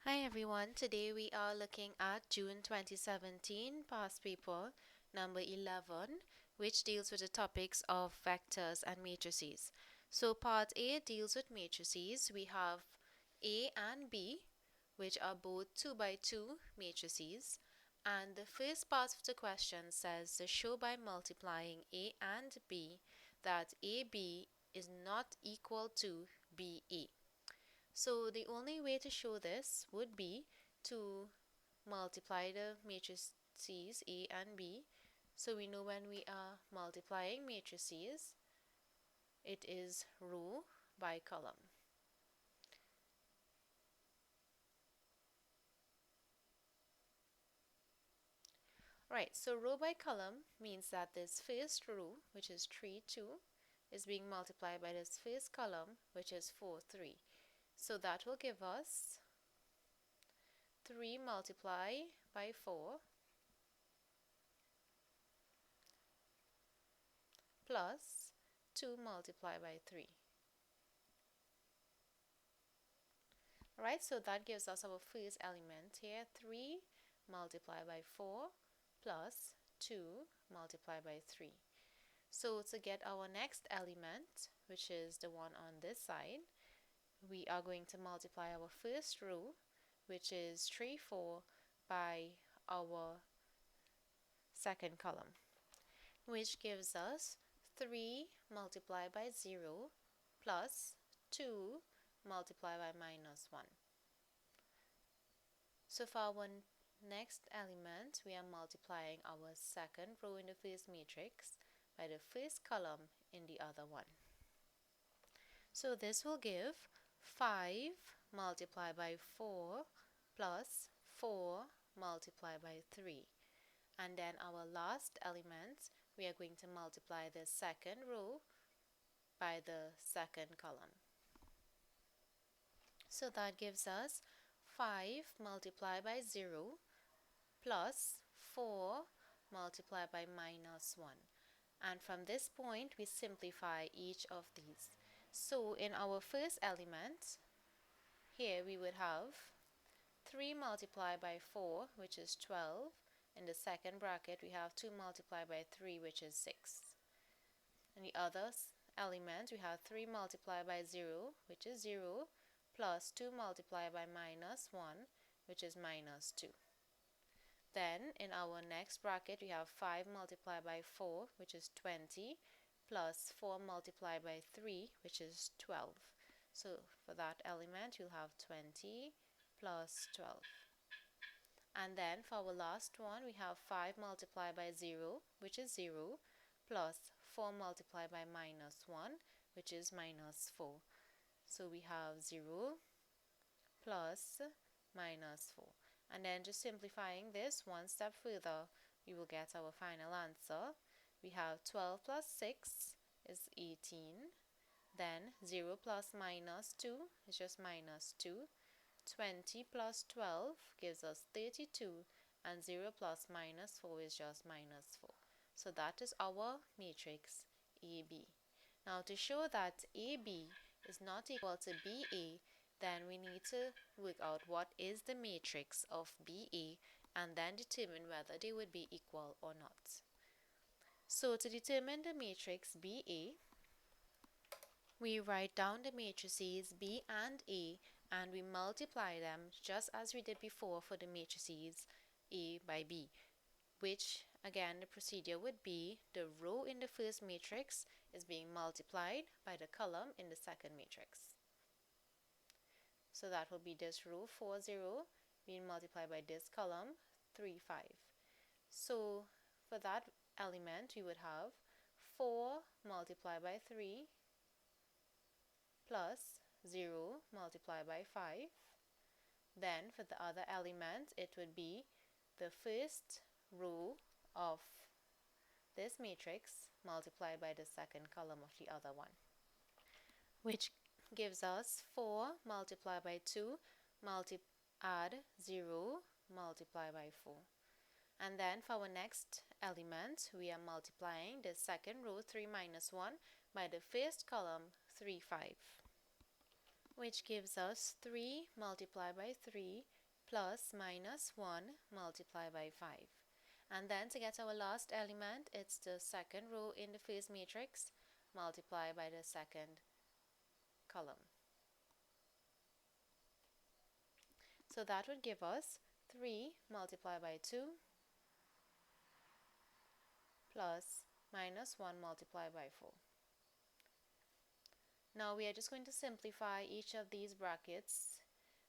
Hi everyone, today we are looking at June 2017 past paper number 11, which deals with the topics of vectors and matrices. So part A deals with matrices. We have A and B, which are both 2 by 2 matrices. And the first part of the question says to show by multiplying A and B that AB is not equal to BA. So the only way to show this would be to multiply the matrices A and B. So we know when we are multiplying matrices, it is row by column. Right, so row by column means that this first row, which is 3, 2, is being multiplied by this first column, which is 4, 3. So that will give us 3 multiplied by 4 plus 2 multiplied by 3. Alright, so that gives us our first element here, 3 multiplied by 4 plus 2 multiplied by 3. So to get our next element, which is the one on this side, we are going to multiply our first row, which is 3, 4, by our second column, which gives us 3 multiplied by 0 plus 2 multiplied by minus 1. So for our next element, we are multiplying our second row in the first matrix by the first column in the other one. So this will give 5 multiplied by 4 plus 4 multiplied by 3. And then our last element, we are going to multiply the second row by the second column. So that gives us 5 multiplied by 0 plus 4 multiplied by minus 1. And from this point, we simplify each of these. So in our first element, here we would have 3 multiplied by 4, which is 12. In the second bracket, we have 2 multiplied by 3, which is 6. In the other element, we have 3 multiplied by 0, which is 0, plus 2 multiplied by minus 1, which is minus 2. Then in our next bracket, we have 5 multiplied by 4, which is 20, plus 4 multiplied by 3, which is 12. So for that element, you'll have 20 plus 12. And then for our last one, we have 5 multiplied by 0, which is 0, plus 4 multiplied by minus 1, which is minus 4. So we have 0 plus minus 4. And then just simplifying this one step further, we will get our final answer. We have 12 plus 6 is 18. Then 0 plus minus 2 is just minus 2. 20 plus 12 gives us 32. And 0 plus minus 4 is just minus 4. So that is our matrix AB. Now to show that AB is not equal to BA, then we need to work out what is the matrix of BA and then determine whether they would be equal or not. So to determine the matrix BA, we write down the matrices B and A and we multiply them just as we did before for the matrices A by B, which again the procedure would be the row in the first matrix is being multiplied by the column in the second matrix. So that will be this row 4, 0 being multiplied by this column 3, 5. So for that element we would have 4 multiplied by 3 plus 0 multiplied by 5. Then for the other element it would be the first row of this matrix multiplied by the second column of the other one, which gives us 4 multiplied by 2 add 0 multiplied by 4. And then for our next element, we are multiplying the second row 3 minus 1 by the first column 3, 5. which gives us 3 multiplied by 3 plus minus 1 multiplied by 5. And then to get our last element, it's the second row in the first matrix multiplied by the second column. So that would give us 3 multiplied by 2 plus minus 1 multiplied by 4. Now we are just going to simplify each of these brackets.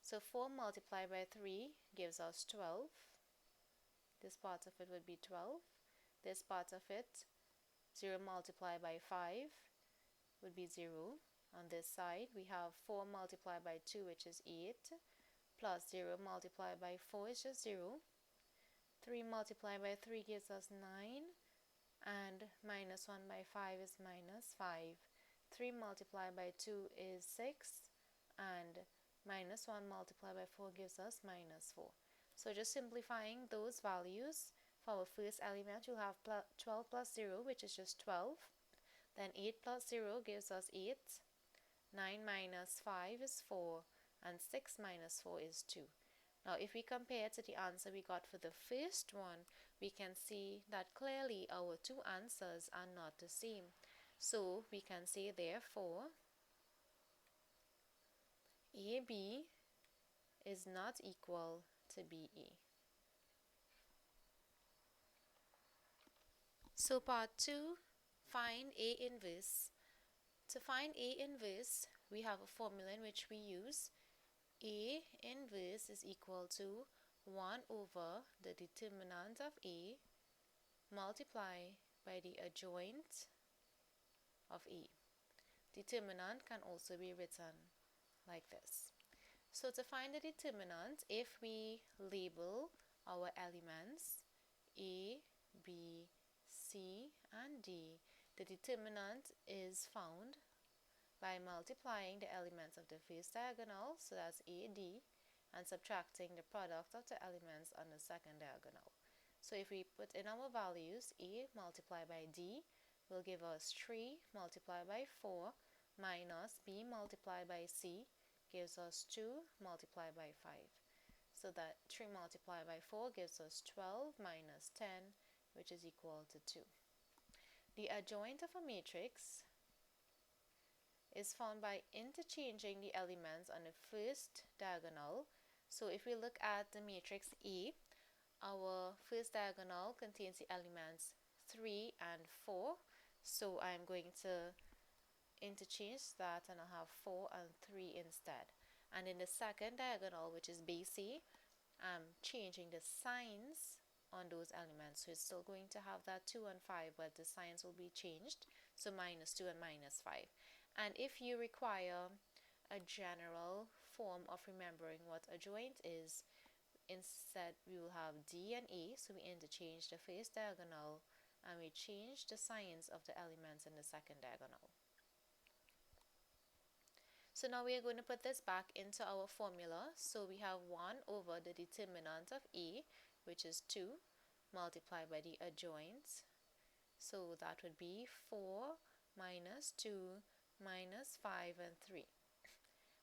So 4 multiplied by 3 gives us 12. This part of it would be 12. This part of it, 0 multiplied by 5 would be 0. On this side, we have 4 multiplied by 2, which is 8, plus 0 multiplied by 4 is just 0. 3 multiplied by 3 gives us 9, and minus 1 by 5 is minus 5. 3 multiplied by 2 is 6, and minus 1 multiplied by 4 gives us minus 4. So just simplifying those values, for our first element you'll have 12 plus 0, which is just 12. Then 8 plus 0 gives us 8. 9 minus 5 is 4, and 6 minus 4 is 2. Now if we compare to the answer we got for the first one, we can see that clearly our two answers are not the same. So we can say therefore AB is not equal to BE. So part 2, find A inverse. To find A inverse, we have a formula in which we use A inverse is equal to 1 over the determinant of A multiplied by the adjoint of A. Determinant can also be written like this. So to find the determinant, if we label our elements A, B, C, and D, the determinant is found by multiplying the elements of the first diagonal, so that's AD, and subtracting the product of the elements on the second diagonal. So if we put in our values, A multiplied by D will give us 3 multiplied by 4 minus B multiplied by C gives us 2 multiplied by 5. So that 3 multiplied by 4 gives us 12 minus 10, which is equal to 2. The adjoint of a matrix is found by interchanging the elements on the first diagonal. So if we look at the matrix A, our first diagonal contains the elements 3 and 4. So I'm going to interchange that and I'll have 4 and 3 instead. And in the second diagonal, which is BC, I'm changing the signs on those elements. So it's still going to have that 2 and 5, but the signs will be changed. So minus 2 and minus 5. And if you require a general form of remembering what adjoint is, instead we will have D and A. So we interchange the first diagonal and we change the signs of the elements in the second diagonal. So now we are going to put this back into our formula. So we have 1 over the determinant of A, which is 2, multiplied by the adjoint. So that would be 4 minus 2 minus 5 and 3.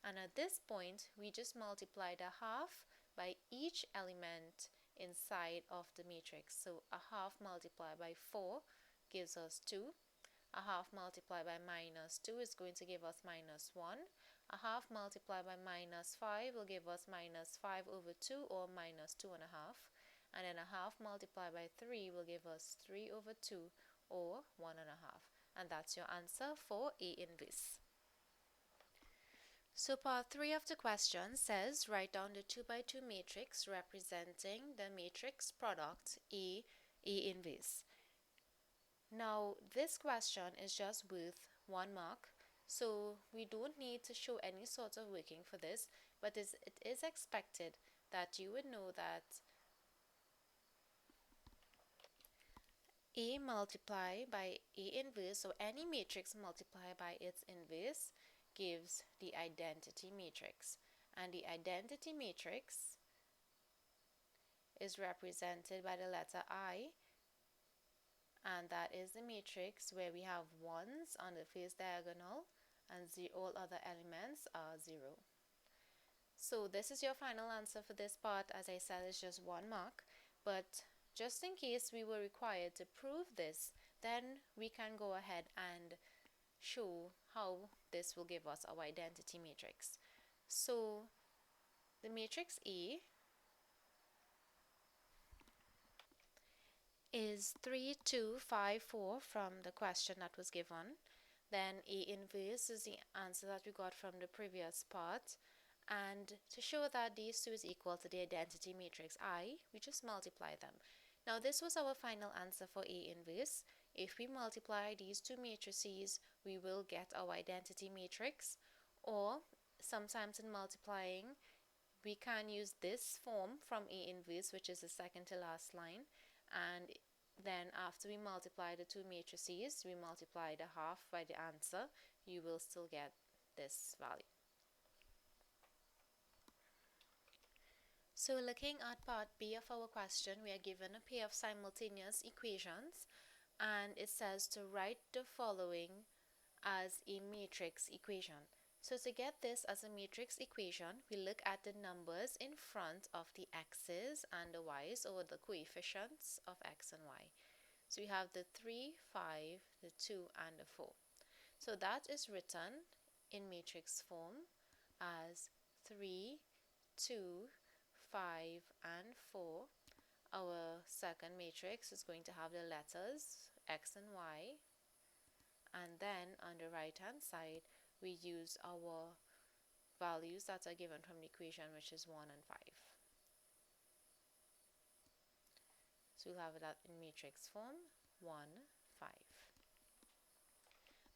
And at this point, we just multiply the half by each element inside of the matrix. So a half multiplied by 4 gives us 2. A half multiplied by minus 2 is going to give us minus 1. A half multiplied by minus 5 will give us minus 5 over 2, or minus 2 and a half. And then a half multiplied by 3 will give us 3 over 2, or 1 and a half. And that's your answer for A inverse. So part 3 of the question says, write down the 2 by 2 matrix representing the matrix product A inverse. Now this question is just worth 1 mark, so we don't need to show any sort of working for this, but it is expected that you would know that A multiplied by A inverse, or any matrix multiplied by its inverse, gives the identity matrix. And the identity matrix is represented by the letter I, and that is the matrix where we have 1s on the first diagonal and all other elements are 0. So this is your final answer for this part. As I said, it's just 1 mark, but just in case we were required to prove this, then we can go ahead and show how this will give us our identity matrix. So the matrix A is 3, 2, 5, 4 from the question that was given. Then A inverse is the answer that we got from the previous part. And to show that these two is equal to the identity matrix I, we just multiply them. Now this was our final answer for A inverse. If we multiply these two matrices, we will get our identity matrix. Or sometimes in multiplying, we can use this form from A inverse, which is the second to last line, and then after we multiply the two matrices, we multiply the half by the answer, you will still get this value. So looking at part B of our question, we are given a pair of simultaneous equations, and it says to write the following as a matrix equation. So to get this as a matrix equation, we look at the numbers in front of the x's and the y's, or the coefficients of x and y. So we have the 3, 5, the 2, and the 4. So that is written in matrix form as 3, 2, 5, and 4. Our second matrix is going to have the letters x and y. And then on the right hand side, we use our values that are given from the equation, which is 1 and 5. So we'll have that in matrix form, 1, 5.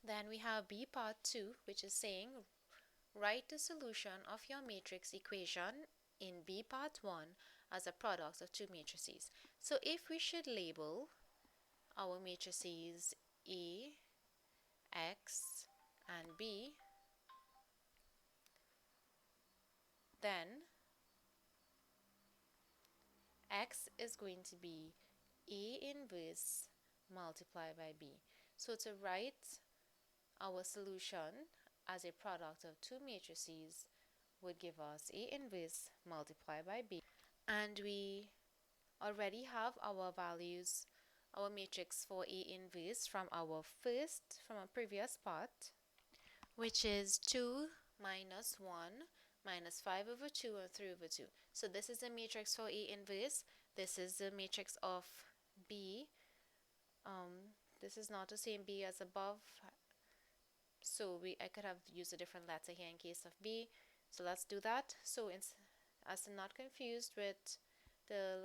Then we have B part 2, which is saying write the solution of your matrix equation in B part 1 as a product of two matrices. So if we should label our matrices A, X, and B, then X is going to be A inverse multiplied by B. So to write our solution as a product of two matrices would give us A inverse multiplied by B. And we already have our values, our matrix for A inverse from our previous part, which is 2 minus 1 minus 5 over 2 and 3 over 2. So this is the matrix for A inverse. This is the matrix of B. This is not the same B as above, so I could have used a different letter here in case of B. So let's do that. So as I'm not confused with the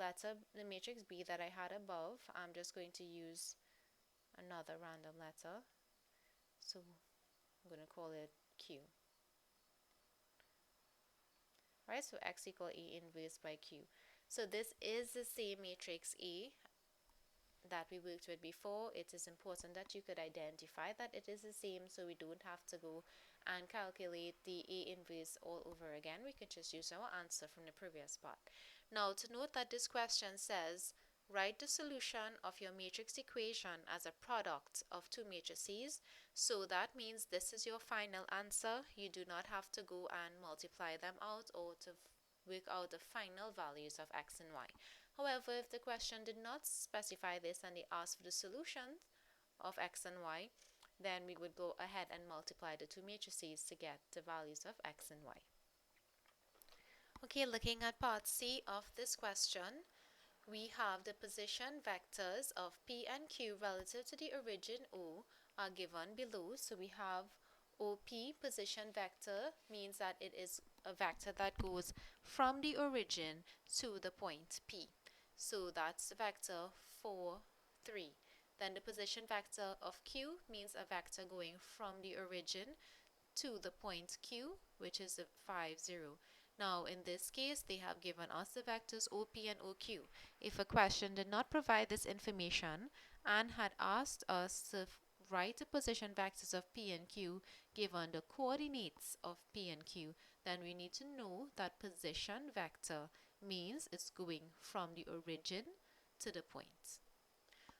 matrix B that I had above, I'm just going to use another random letter. So I'm going to call it Q. Right, so X equal A inverse by Q. So this is the same matrix A that we worked with before. It is important that you could identify that it is the same, so we don't have to go and calculate the A inverse all over again. We could just use our answer from the previous part. Now to note that this question says write the solution of your matrix equation as a product of two matrices. So that means this is your final answer. You do not have to go and multiply them out or to work out the final values of x and y. However, if the question did not specify this and they asked for the solution of x and y, then we would go ahead and multiply the two matrices to get the values of x and y. Okay, looking at part C of this question, we have the position vectors of P and Q relative to the origin O are given below. So we have OP position vector means that it is a vector that goes from the origin to the point P. So that's vector 4, 3. Then the position vector of Q means a vector going from the origin to the point Q, which is 5, 0. Now in this case, they have given us the vectors OP and OQ. If a question did not provide this information and had asked us to write the position vectors of P and Q given the coordinates of P and Q, then we need to know that position vector means it's going from the origin to the point.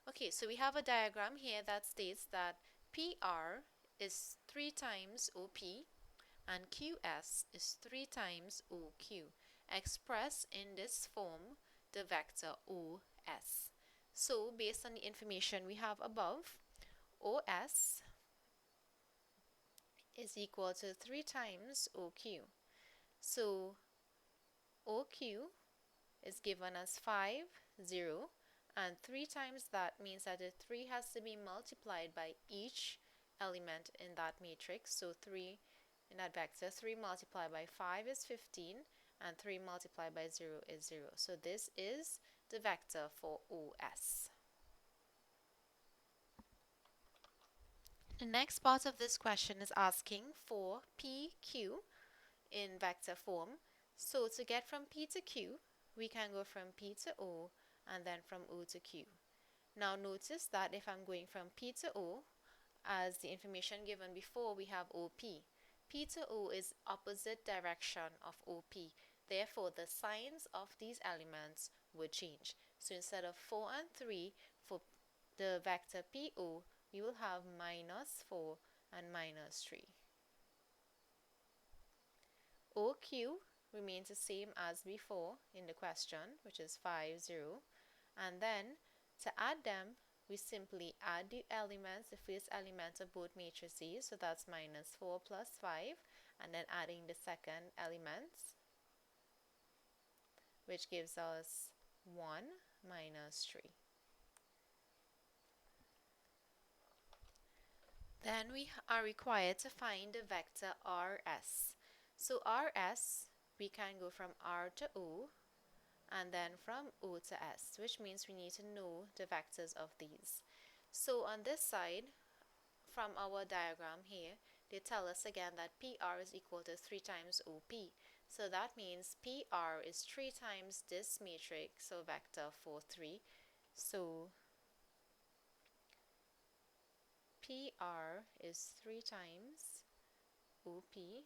Okay, so we have a diagram here that states that PR is 3 times OP and QS is 3 times OQ. Express in this form the vector OS. So based on the information we have above, OS is equal to 3 times OQ. So OQ is given as 5, 0, and 3 times that means that the 3 has to be multiplied by each element in that matrix. So 3 in that vector, 3 multiplied by 5 is 15, and 3 multiplied by 0 is 0. So this is the vector for OS. The next part of this question is asking for PQ in vector form. So to get from P to Q, we can go from P to O and then from O to Q. Now notice that if I'm going from P to O, as the information given before, we have OP. P to O is opposite direction of OP. Therefore, the signs of these elements would change. So instead of 4 and 3, for the vector PO, we will have minus 4 and minus 3. OQ remains the same as before in the question, which is 5, 0. And then to add them, we simply add the elements, the first element of both matrices, so that's minus 4 plus 5, and then adding the second element, which gives us 1 minus 3. Then we are required to find the vector RS. So RS, we can go from R to O, and then from O to S, which means we need to know the vectors of these. So on this side, from our diagram here, they tell us again that PR is equal to 3 times OP. So that means PR is 3 times this matrix, so vector 4, 3. So PR is 3 times OP,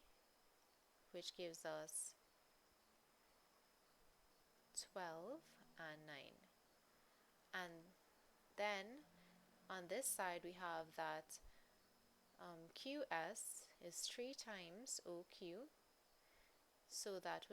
which gives us 12 and 9. And then on this side we have that QS is 3 times OQ, so that would